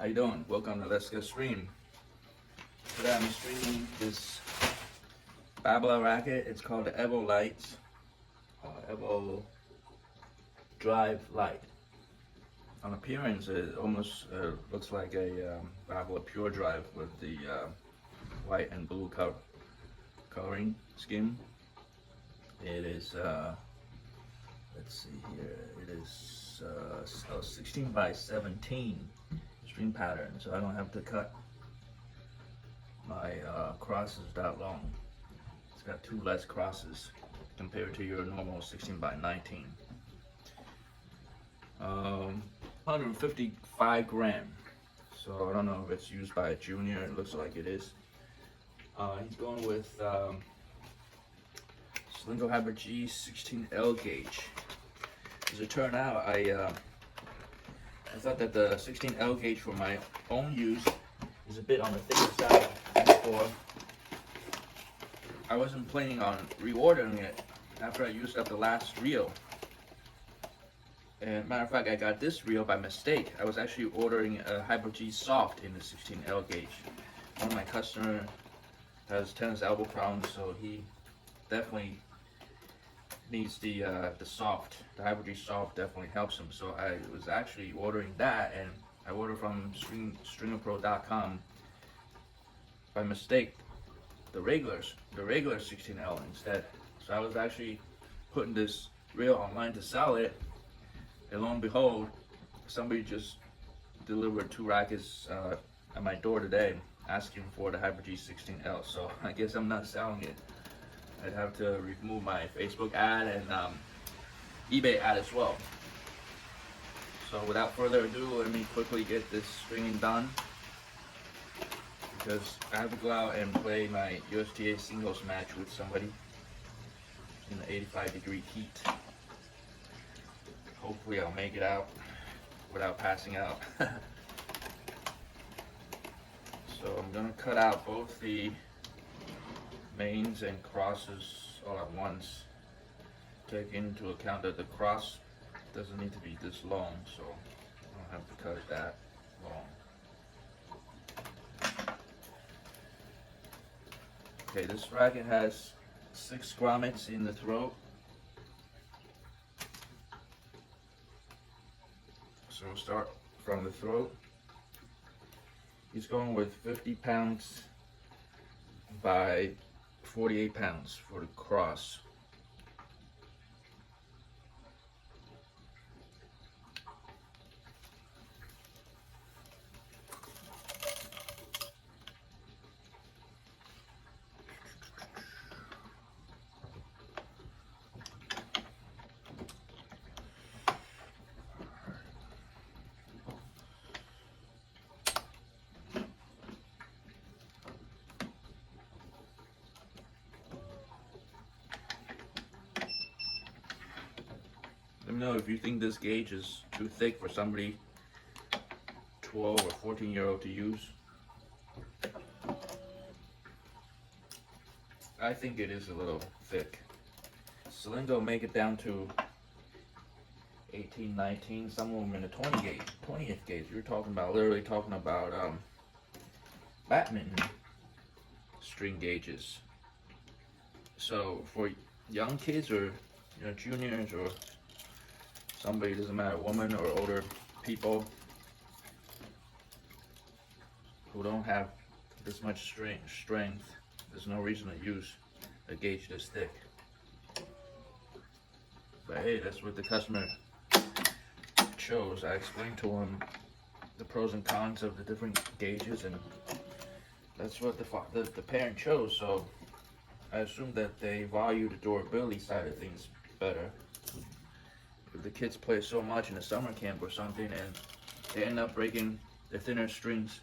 you doing? Welcome to Let's Get Stream. Today I'm streaming this Babolat racket. It's called the Lite, Evo Drive Lite. On appearance, it almost looks like a Babolat Pure Drive with the white and blue coloring scheme. It is, let's see here, it is 16 by 17 string pattern, so I don't have to cut my crosses that long. It's got 2 less crosses compared to your normal 16 by 19. 155 gram, so I don't know if it's used by a junior. It looks like it is. He's going with Stanley Wood G 16L gauge. As it turned out, I thought that the 16L gauge for my own use is a bit on the thicker side. Therefore, I wasn't planning on reordering it after I used up the last reel. And matter of fact, I got this reel by mistake. I was actually ordering a Hyper G soft in the 16L gauge. One of my customers has tennis elbow problems, so he definitely needs the soft. The Hyper G soft definitely helps him. So I was actually ordering that, and I ordered from stringerpro.com by mistake the regular 16L instead. So I was actually putting this reel online to sell it, and lo and behold, somebody just delivered 2 rackets at my door today asking for the Hyper G 16L. So I guess I'm not selling it. I'd have to remove my Facebook ad and eBay ad as well. So without further ado, let me quickly get this stringing done, because I have to go out and play my USTA singles match with somebody in the 85-degree heat. Hopefully I'll make it out without passing out. So I'm gonna cut out both the mains and crosses all at once. Take into account that the cross doesn't need to be this long, so I don't have to cut it that long. Okay, this racket has 6 grommets in the throat. So we'll start from the throat. He's going with 50 pounds by 48 pounds for the cross. Let me know if you think this gauge is too thick for somebody 12 or 14-year-old to use. I think it is a little thick. Cylinder make it down to 18, 19, some of them in the 20th gauge. You're talking about, literally talking about badminton string gauges. So for young kids, or juniors, or somebody, doesn't matter, woman or older people who don't have this much strength, there's no reason to use a gauge this thick. But hey, that's what the customer chose. I explained to him the pros and cons of the different gauges, and that's what the parent chose. So I assume that they value the durability side of things better. If the kids play so much in a summer camp or something and they end up breaking the thinner strings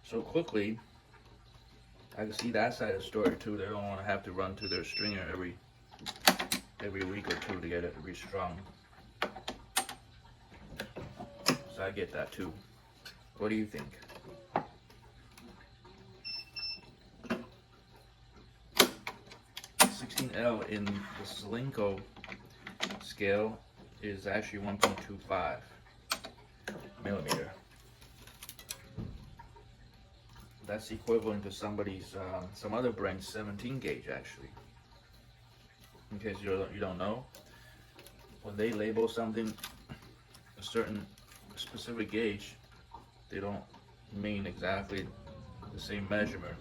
so quickly, I can see that side of the story too. They don't want to have to run to their stringer every week or two to get it restrung. So I get that too. What do you think? .16L in the Slinko scale is actually 1.25 millimeter. That's equivalent to somebody's some other brand's 17 gauge actually. In case you don't know, when they label something a certain specific gauge, they don't mean exactly the same measurement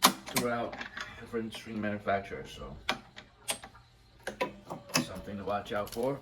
throughout different string manufacturers. So something to watch out for.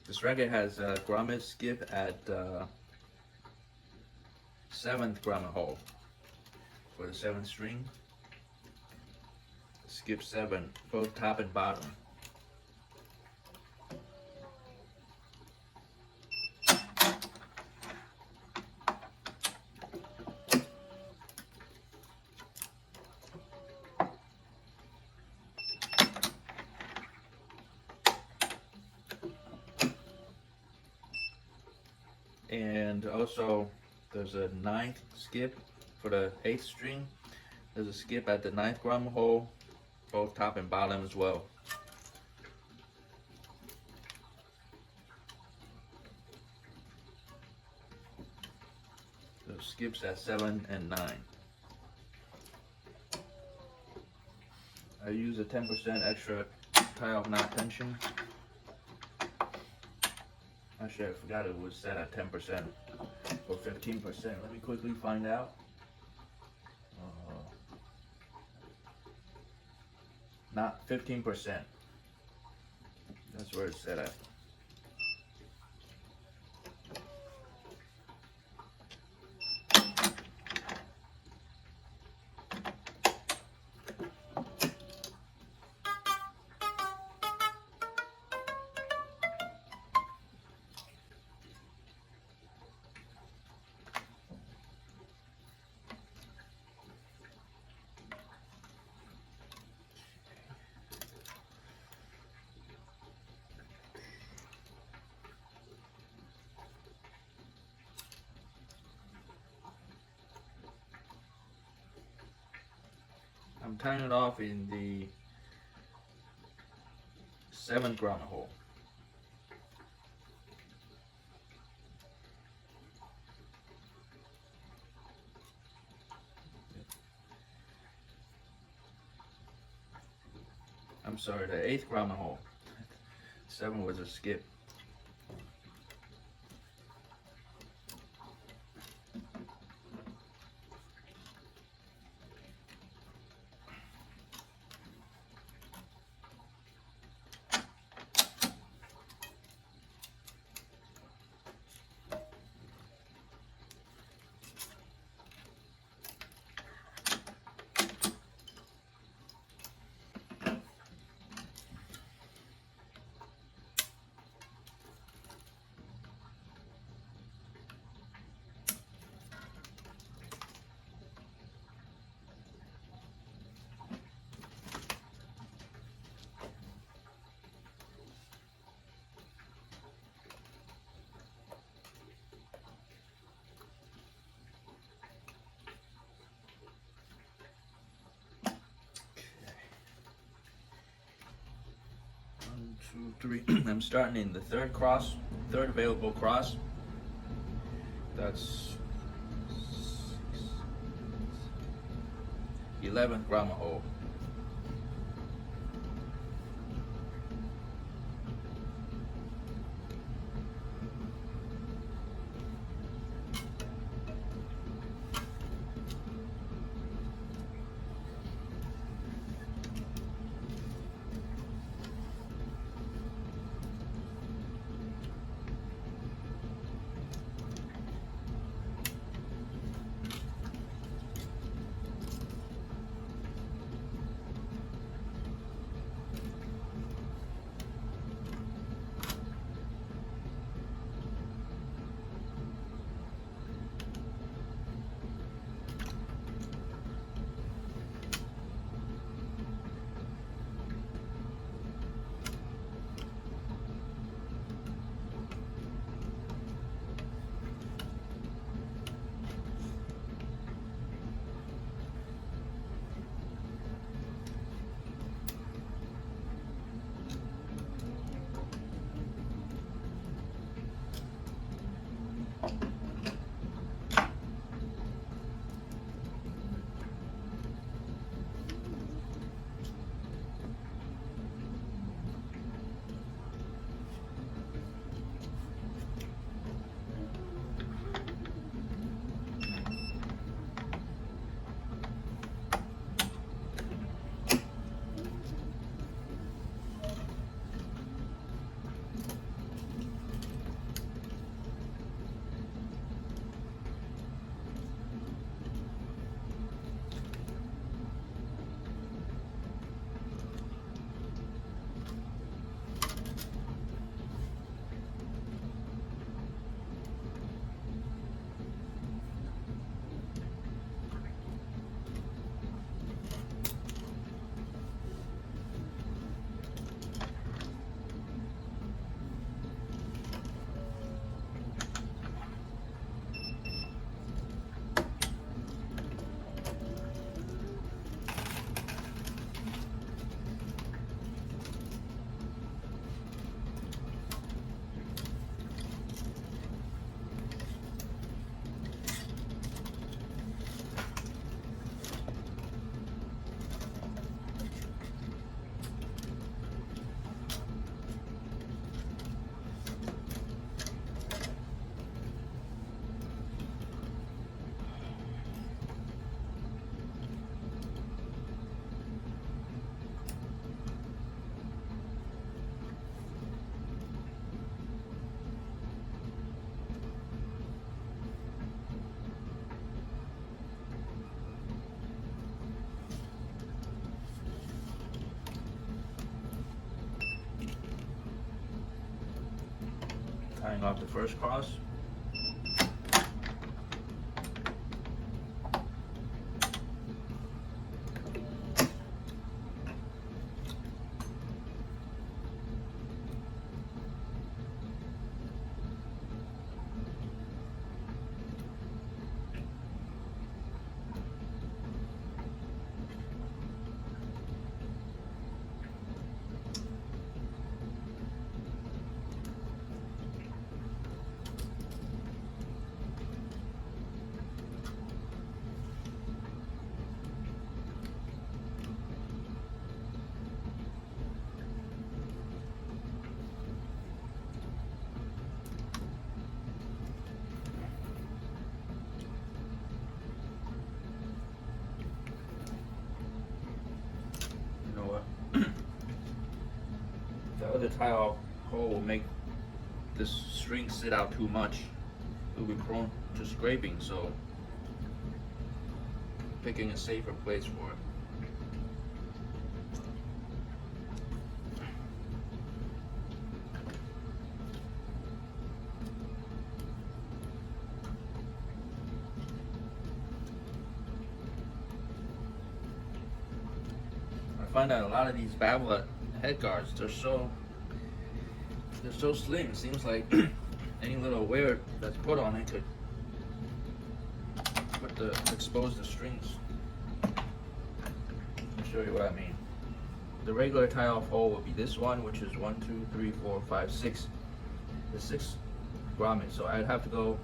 This racket has a grommet skip at 7th grommet hole for the 7th string. Skip 7, both top and bottom. And also there's a 9th skip for the 8th string. There's a skip at the 9th grommet hole, both top and bottom as well. So skips at 7 and 9. I use a 10% extra tie-off knot tension. Actually, I forgot it was set at 10% or 15%. Let me quickly find out. Not 15%. That's where it's set at. I'm tying it off in the 7th grommet hole. I'm sorry, the 8th grommet hole. 7 was a skip. 2, 3. I'm starting in the third available cross. That's 11th grommet hole. Tying off the first cross. The other tile hole will make this string sit out too much. It will be prone to scraping, so picking a safer place for it. I find that a lot of these Babolat head guards, they're so slim. It seems like any little wear that's put on it could expose the strings. I'll show you what I mean. The regular tie-off hole will be this one, which is 1, 2, 3, 4, 5, 6. The 6th grommet. So I'd have to go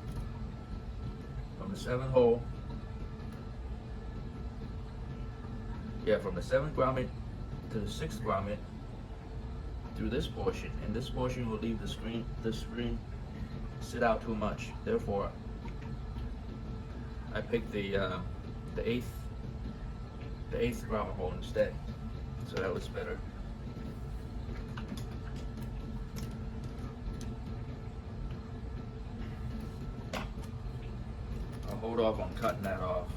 from the 7th hole. Yeah, from the 7th grommet to the 6th grommet through this portion, and this portion will leave the screen sit out too much. Therefore, I picked the 8th grommet hole instead. So that was better. I'll hold off on cutting that off.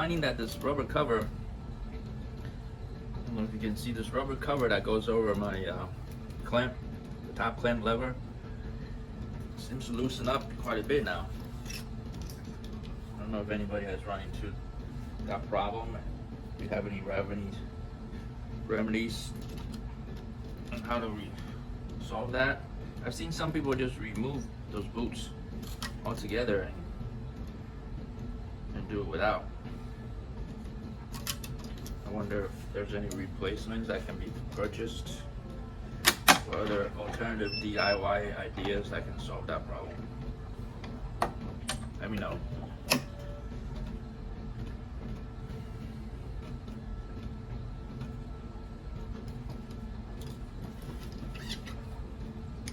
finding that this rubber cover, I don't know if you can see this rubber cover that goes over my clamp, the top clamp lever, seems to loosen up quite a bit now. I don't know if anybody has run into that problem. If you have any remedies on how to solve that. I've seen some people just remove those boots altogether and do it without. I wonder if there's any replacements that can be purchased or other alternative DIY ideas that can solve that problem. Let me know.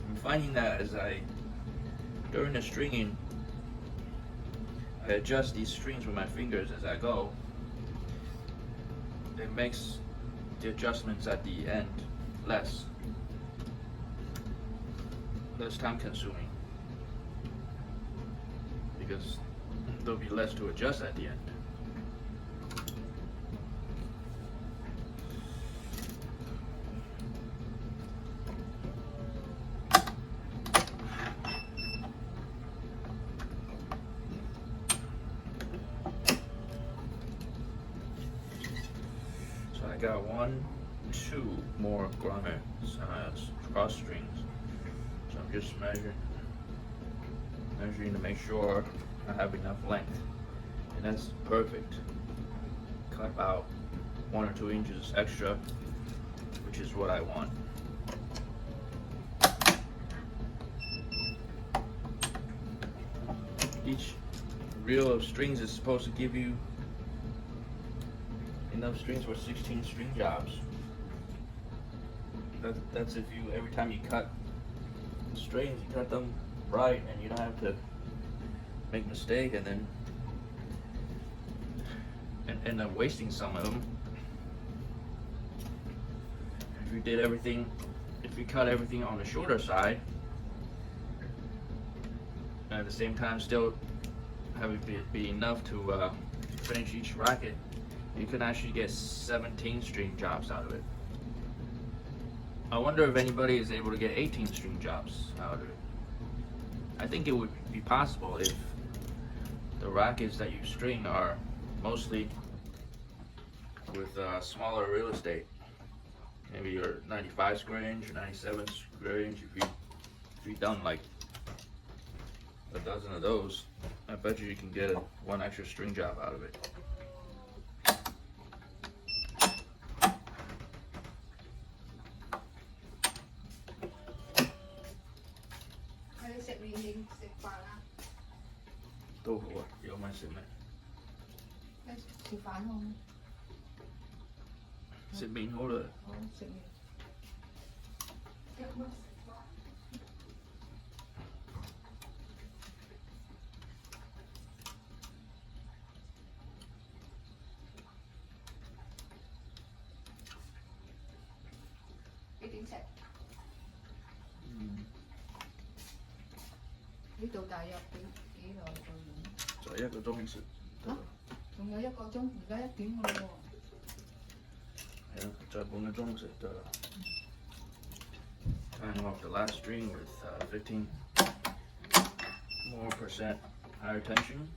I'm finding that during the stringing, I adjust these strings with my fingers as I go. It makes the adjustments at the end less time consuming, because there'll be less to adjust at the end. So I got 2 more grommet cross strings. So I'm just measuring to make sure I have enough length, and that's perfect. Cut about 1 or 2 inches extra, which is what I want. Each reel of strings is supposed to give you enough strings for 16 string jobs. That's if you, every time you cut strings, you cut them right, and you don't have to make a mistake and then end up wasting some of them. If you cut everything on the shorter side, and at the same time still have it be enough to finish each racket, you can actually get 17 string jobs out of it. I wonder if anybody is able to get 18 string jobs out of it. I think it would be possible if the rackets that you string are mostly with smaller real estate. Maybe your 95 square inch or 97 square inch. If you've done like a dozen of those, I bet you can get 1 extra string job out of it. Tô hổ, yêu mai xịt này. Xịt phản không? Xịt bình hổ rồi. Xịt bình. Cái tiếng sạch. Cái tụ đại nhập tiếng kỹ rồi. 就1個鐘先。仲有1個鐘，而家1點㗎喎。係啊，再半個鐘就得啦。Tying off the last string with 15% more higher tension.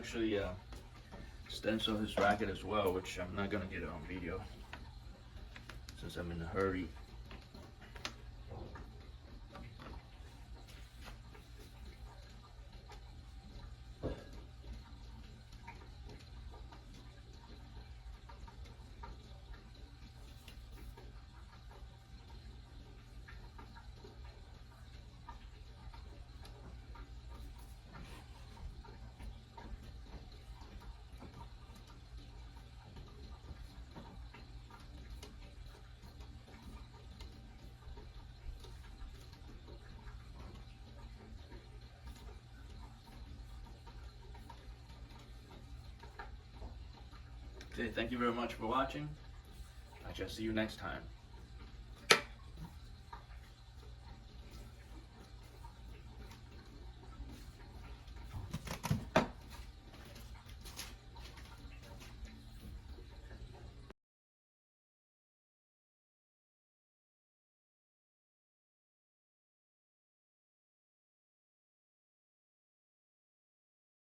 actually stencil his racket as well, which I'm not gonna get it on video since I'm in a hurry. Okay, thank you very much for watching. I shall see you next time.